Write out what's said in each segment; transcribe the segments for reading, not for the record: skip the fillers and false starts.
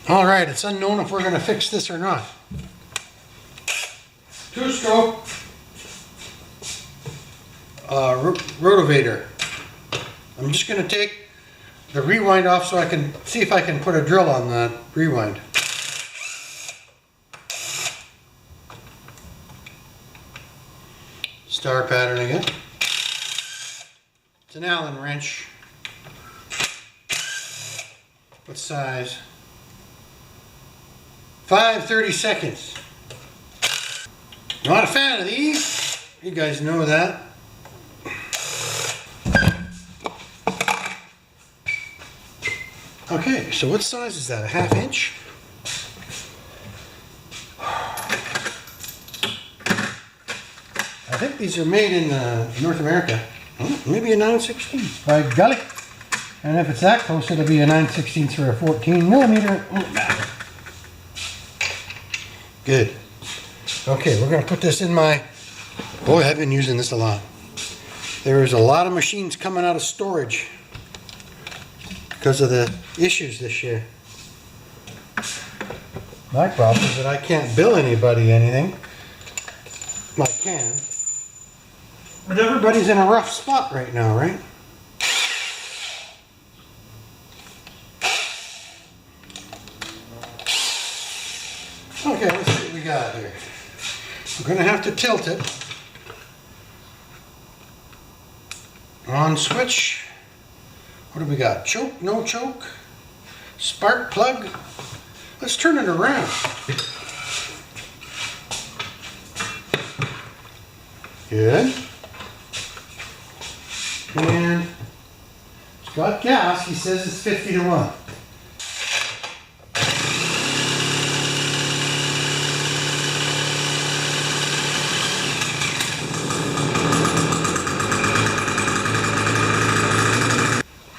All right, it's unknown if we're going to fix this or not. Two-stroke rotavator. I'm just going to take the rewind off so I can see if I can put a drill on that rewind. Star pattern again. It's an Allen wrench. What size? 5/32. Not a fan of these. You guys know that. Okay, so what size is that? A 1/2 inch? I think these are made in North America. Oh, maybe a 9/16 by golly. And if it's that close, it'll be a 9/16 or a 14mm. Good. Okay, we're going to put this in my... Boy, I've been using this a lot. There's a lot of machines coming out of storage because of the issues this year. My problem is that I can't bill anybody anything. Well, I can. But everybody's in a rough spot right now, right? Okay, let's see what we got here. We're going to have to tilt it. On switch. What do we got? Choke, no choke. Spark plug. Let's turn it around. Good. And it's got gas. He says it's 50 to 1.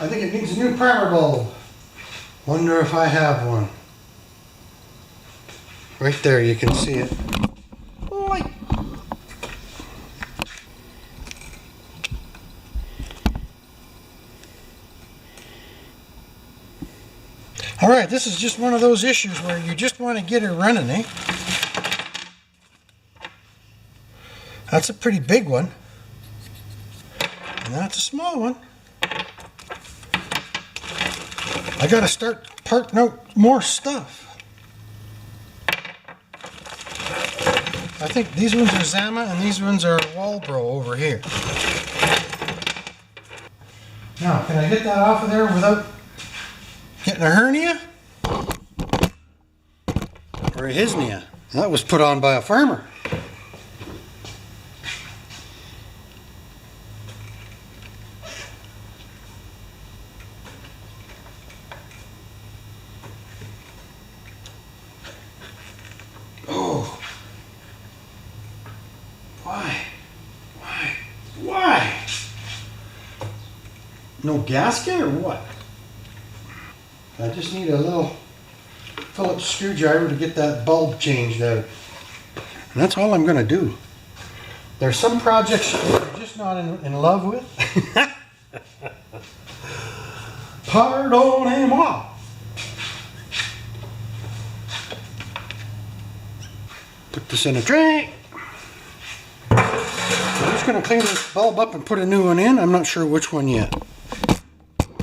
I think it needs a new primer bulb. Wonder if I have one. Right there, you can see it. Light. All right, this is just one of those issues where you just want to get it running, eh? That's a pretty big one. And that's a small one. I gotta start parting out more stuff. I think these ones are Zama and these ones are Walbro over here. Now, can I get that off of there without getting a hernia? Or a hisnia? That was put on by a farmer. Why? No gasket or what? I just need a little Phillips screwdriver to get that bulb changed out. And that's all I'm going to do. There's some projects that I'm just not in love with. Pardonnez-moi. Put this in a tray. I'm just going to clean this bulb up and put a new one in. I'm not sure which one yet.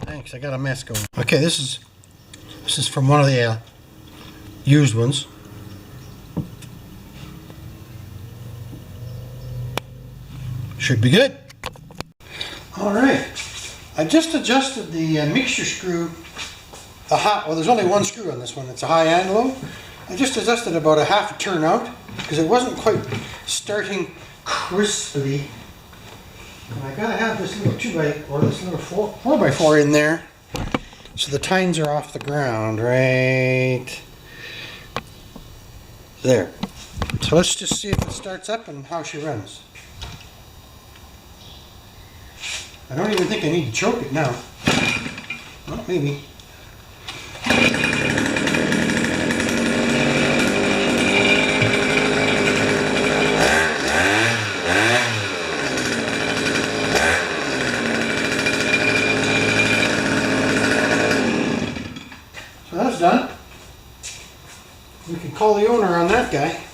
Thanks, I got a mess going. Okay, this is from one of the used ones. Should be good. All right, I just adjusted the mixture screw. Well, there's only one screw on this one. It's a high and low. I just adjusted about a 1/2 turn out because it wasn't quite starting crisply. And I gotta have this little 2x or this little 4x4 in there so the tines are off the ground right there. So let's just see if it starts up and how she runs. I don't even think I need to choke it now. Well, maybe. So that's done. We can call the owner on that guy.